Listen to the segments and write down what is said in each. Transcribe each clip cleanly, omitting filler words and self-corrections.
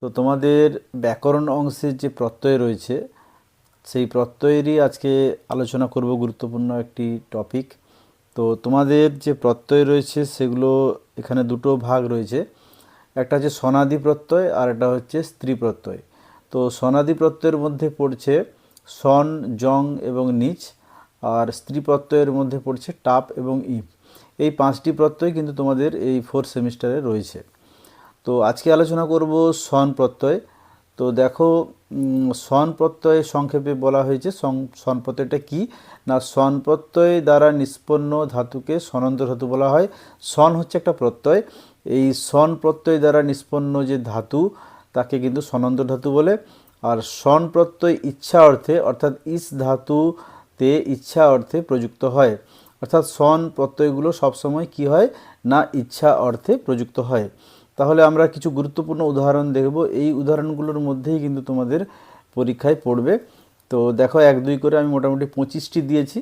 তো তোমাদের ব্যাকরণ অংশের যে প্রত্যয় রয়েছে সেই প্রত্যয়েরই আজকে আলোচনা করব, গুরুত্বপূর্ণ একটি টপিক। তো তোমাদের যে প্রত্যয় রয়েছে সেগুলো এখানে দুটো ভাগ রয়েছে, একটা হচ্ছে স্বনাদি প্রত্যয় আর একটা হচ্ছে স্ত্রী প্রত্যয়। তো স্বনাদি প্রত্যয়ের মধ্যে পড়ছে সন, জং এবং নিচ, আর স্ত্রী প্রত্যয়ের মধ্যে পড়ছে টাপ এবং ইপ। এই পাঁচটি প্রত্যয় কিন্তু তোমাদের এই ফোর্থ সেমিস্টারে রয়েছে। তো আজকে আলোচনা করব সন প্রত্যয়। তো দেখো, সন প্রত্যয় সংক্ষেপে বলা হয়েছে। সন প্রত্যয়টা কি না, সন প্রত্যয় দ্বারা নিষ্পন্ন ধাতুকে সনন্ত ধাতু বলা হয়। সন হচ্ছে একটা প্রত্যয়, এই সন প্রত্যয় দ্বারা নিষ্পন্ন যে ধাতু তাকে কিন্তু সনন্ত ধাতু বলে। আর সন প্রত্যয় ইচ্ছা অর্থে অর্থাৎ ইস ধাতুতে ইচ্ছা অর্থে প্রযুক্ত হয়। অর্থাৎ সন প্রত্যয়গুলো সবসময় কি হয় না, ইচ্ছা অর্থে প্রযুক্ত হয়। তাহলে আমরা কিছু গুরুত্বপূর্ণ উদাহরণ দেখব, এই উদাহরণগুলোর মধ্যেই কিন্তু তোমাদের পরীক্ষায় পড়বে। তো দেখো, 1-2 করে আমি মোটামুটি 25টি দিয়েছি,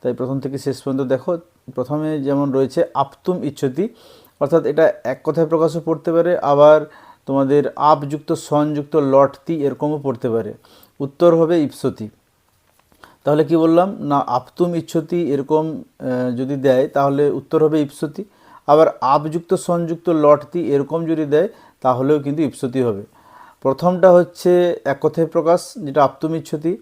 তাই প্রথম থেকে শেষ পর্যন্ত দেখো। প্রথমে যেমন রয়েছে আপতুম ইচ্ছতি, অর্থাৎ এটা এক কথায় প্রকাশও পড়তে পারে, আবার তোমাদের আপযুক্ত সনযুক্ত লটতি এরকমও পড়তে পারে। উত্তর হবে ইপসতি। তাহলে কি বললাম না, আপতুম ইচ্ছতি এরকম যদি দেয় তাহলে উত্তর হবে ইপসতি। আবার আপযুক্ত সংযুক্ত লটতি এরকম যদি দেয় তাহলেও কিন্তু ইপসতি হবে। প্রথমটা হচ্ছে এক কথায় প্রকাশ, যেটা আপতুম ইচ্ছতি,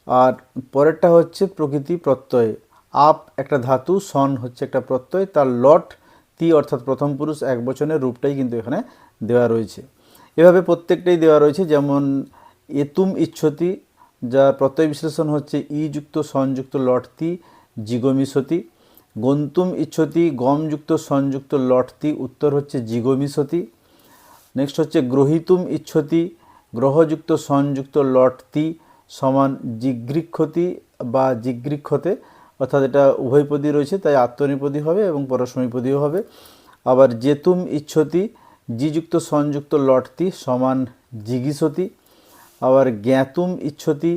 আর পরেরটা হচ্ছে প্রকৃতি প্রত্যয়। আপ একটা ধাতু, সন হচ্ছে একটা প্রত্যয়, তার লট তি অর্থাৎ প্রথম পুরুষ এক বচনের রূপটাই কিন্তু এখানে দেওয়া রয়েছে। এভাবে প্রত্যেকটাই দেওয়া রয়েছে। যেমন এতুম ইচ্ছতি, যার প্রত্যয় বিশ্লেষণ হচ্ছে ই যুক্ত সংযুক্ত লটতি জিগমিসতি। গন্তুম ইচ্ছতি, গমযুক্ত সংযুক্ত লটতি, উত্তর হচ্ছে জিগমিসতি। নেক্সট হচ্ছে গ্রহিতুম ইচ্ছতি, গ্রহযুক্ত সংযুক্ত লটতি সমান জিগৃক্ষতি বা জিগৃক্ষতে, অর্থাৎ এটা উভয়পদী রয়েছে তাই আত্মনিপদী হবে এবং পরস্মৈপদীও হবে। আবার জেতুম ইচ্ছতি, জিযুক্ত সংযুক্ত লটতি সমান জিগিসতি। আবার জ্ঞাতুম ইচ্ছতি,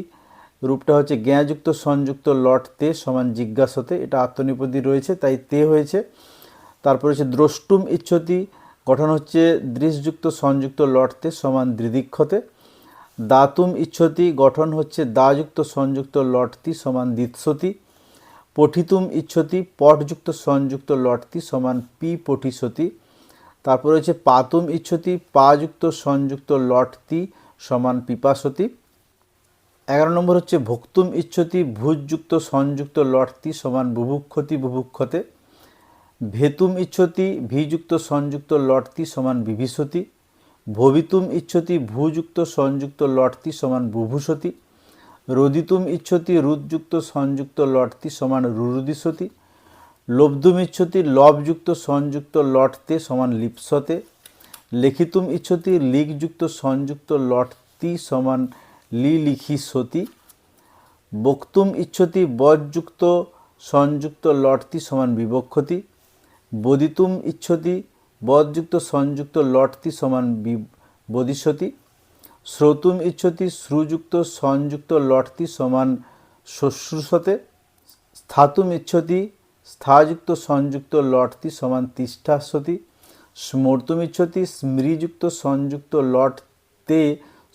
রূপটা হচ্ছে জ্ঞাযুক্ত সংযুক্ত লট তে সমান জিজ্ঞাসতে, এটা আত্মনিপদী রয়েছে তাই তে হয়েছে। তারপরে হচ্ছে দ্রষ্টুম ইচ্ছতি, গঠন হচ্ছে দৃশযুক্ত সংযুক্ত লট তে সমান দৃদিক্ষতে। দাতুম ইচ্ছতি, গঠন হচ্ছে দাযুক্ত সংযুক্ত লটতি সমান দিৎসতি। পঠিতুম ইচ্ছতি, পটযুক্ত সংযুক্ত লটতি সমান পি পঠিসতি। তারপরে হচ্ছে পাতুম ইচ্ছতি, পাযুক্ত সংযুক্ত লটতি সমান পিপাসতি। 11 নম্বর হচ্ছে ভোক্তুম ইচ্ছতি, ভুজযুক্ত সংযুক্ত লটতি সমান বুভুক্ষতি বুভুক্ষতে। ভেতুম ইচ্ছতি, ভিযুক্ত সংযুক্ত লটতি সমান বিভীষতি। ভবিতুম ইচ্ছতি, ভুযুক্ত সংযুক্ত লটতি সমান বুভুষতি। রোদিতুম ইচ্ছতি, রুদযুক্ত সংযুক্ত লটতি সমান রুরুদিষতি। লব্ধুম ইচ্ছতি, লবযুক্ত সংযুক্ত লটতে সমান লিপ্সতে। লিখিতুম ইচ্ছতি, লিখযুক্ত সংযুক্ত লটতি সমান লিলিখিসতি। বক্তুম ইচ্ছতি, বযযুক্ত সংযুক্ত লটতি সমান বিবক্ষতি। বদিতুম ইচ্ছতি, বযযুক্ত সংযুক্ত লটতি সমান বদিষ্যতি। শ্রোতুম ইচ্ছতি, শ্রুযুক্ত সংযুক্ত লটতি সমান শ্বশ্রুষতে। স্থাতুম ইচ্ছতি, স্থাযুক্ত সংযুক্ত লটতি সমান তিষ্ঠাস্যতি। স্মর্তুম ইচ্ছতি, স্মৃযুক্ত সংযুক্ত লট তে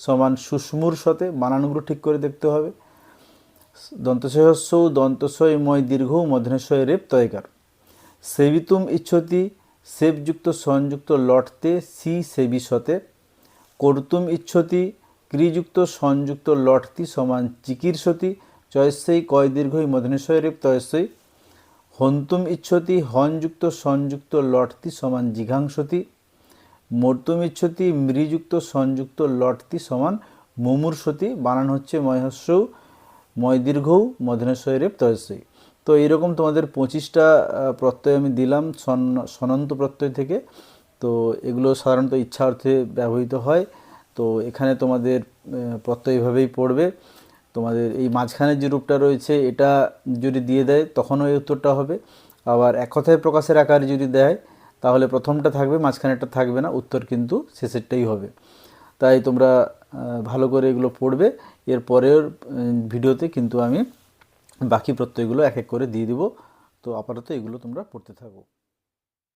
সমান সুস্মূর্ষতে। বানানগুলো ঠিক করে দেখতে হবে। দন্তস্বৌ দন্তস্বয় ময় দীর্ঘ মধ্যনেশ্বয় রেপ তয়কার। সেবিতুম ইচ্ছতি, সেবযুক্ত সংযুক্ত লটতে সি সেবিষতে। কর্তুম ইচ্ছতি, ক্রিযুক্ত সংযুক্ত লটতি সমান চিকীর্ষতি। চয়স্যই কয় দীর্ঘই মধ্যনেশ্বয় রেপ তয়স্যই। হন্তুম ইচ্ছতি, হনযুক্ত সংযুক্ত লটতি সমান জিঘাংসতি। মর্তুম ইচ্ছতি, মৃযুক্ত সংযুক্ত লটতি সমান মুমূর্ষতি। বানান হচ্ছে ময়হস্যৌ ময় দীর্ঘৌ মধ্যনেশ্বয় রেপ তয়স্যই। তো এইরকম তোমাদের 25টা প্রত্যয় আমি দিলাম সনন্ত প্রত্যয় থেকে। তো এগুলো সাধারণত ইচ্ছা অর্থে ব্যবহৃত হয়। তো এখানে তোমাদের প্রত্যয় এভাবেই পড়বে। তোমাদের এই মাঝখানের যে রূপটা রয়েছে এটা যদি দিয়ে দেয় তখনও এই উত্তরটা হবে। আবার এক কথায় প্রকাশের আকারে যদি দেয় তাহলে প্রথমটা থাকবে, মাঝখানেরটা থাকবে না, উত্তর কিন্তু শেষেরটাই হবে। তাই তোমরা ভালো করে এগুলো পড়বে। এর পরের ভিডিওতে কিন্তু আমি বাকি প্রত্যয়গুলো এক এক করে দিয়ে দিব। তো আপাতত এগুলো তোমরা পড়তে থাকো।